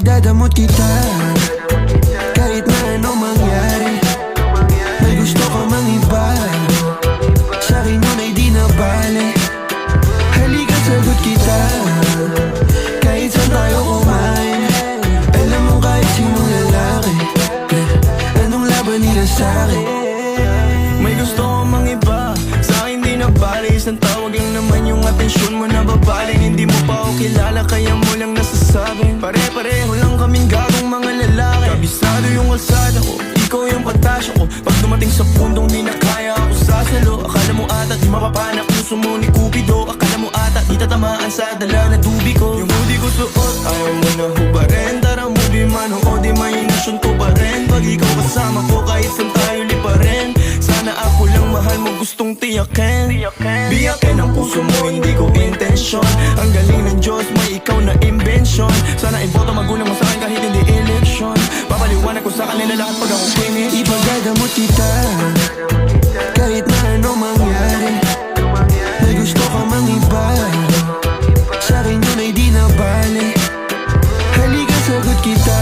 Ipagdadamot kita kahit na anong mangyari. May gusto ka mang iba, sa'kin yun ay di na bale. Halika sagot kita kahit saan tayo kumain. Alam mo kahit sinong lalaki, anong laban nila sa'kin. May gusto ko mang iba, sa'kin di na bale. Isang tawag lang naman yung atensyon mo na babaling. Hindi mo pa ako kilala kaya mo lang nasasabi. Pare-pareho lang kaming gagong mga lalaki. Kabisado yung kalsada ko, ikaw yung patasyo ko. Pag dumating sa pundong di na kaya ako sasalo. Akala mo ata di mapapanak puso mo ni Cupido. Akala mo ata di tatamaan sa dala na tubi ko. Yung hoodie ko suot, ayaw mo na hubarin. Tara movie man o di mahinasyon ko pa rin. Pag ikaw kasama ko kahit saan tayo lipa rin. Sana ako lang mahal mo gustong tiyakin. Biyakin ang puso mo hindi ko intensyon. Ang galing ng Diyos may ikaw na imbensyon. Sana iboto magulang mo sa'kin kahit hindi eleksyon. Papaliwanag ko sa kanila lahat pag ako finish. Ipagdadamot kita kahit na anong mangyari. May gusto ka mang iba, sa'kin yun ay di na bale. Halika sagot kita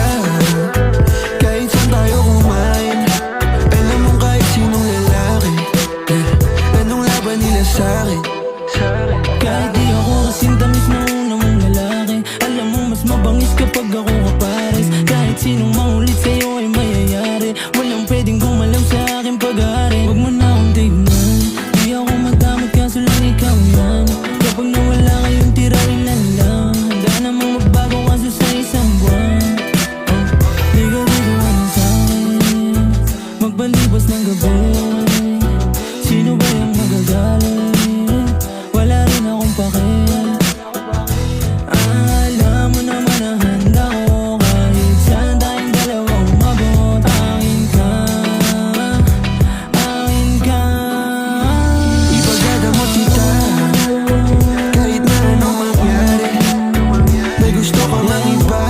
kahit saan tayo kumain. Alam mo kahit sinong lalaki, anong laban nila sa'kin. Kahit di ako kasing tamis na una mong lalaki, alam mo mas mabangis kapag ako kapares. Kahit sinong mangulit sa'yo ay mayayari. Walang pwedeng gumalaw sa aking pag-aari. Huwag mo na akong tignan, di ako magdamot kaso lang ikaw yan. Kapag nawala kayong tira ilan lang, handa namang magbago kaso sa isang buwan. Di ka gagawa sa'kin, magbalibas ng gabi. Sino ba yung magagalit? Wala rin akong pake. Alam mo naman na handa ko kahit saan tayong dalawa umabot. Akin ka, akin ka. Ipagdadamot kita kahit na anong mangyari. May gusto ka mang iba,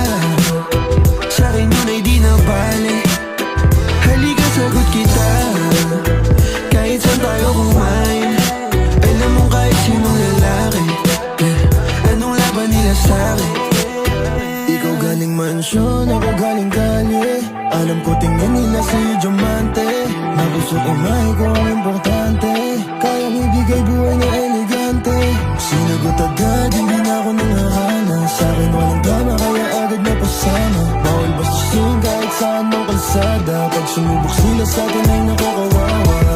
sa'kin yun ay di na bale. Halika sagot kita kahit saan tayo kumain. Alam mo kahit sinong lalaki, anong laban nila sa'kin. Ikaw galing mansyon, ako galing kalye. Alam ko tingin nila sa'yo diamante. Na gusto ko may ko ang importante. Kayang ibigay buhay na elegante. Sinagot agad, hindi na ako nanghahana. Sa'kin walang drama, kaya agad na pasama. Bawal bastusin kahit saan mong kalsada. Pag sumubok sila sa'kin ay nakakawawa.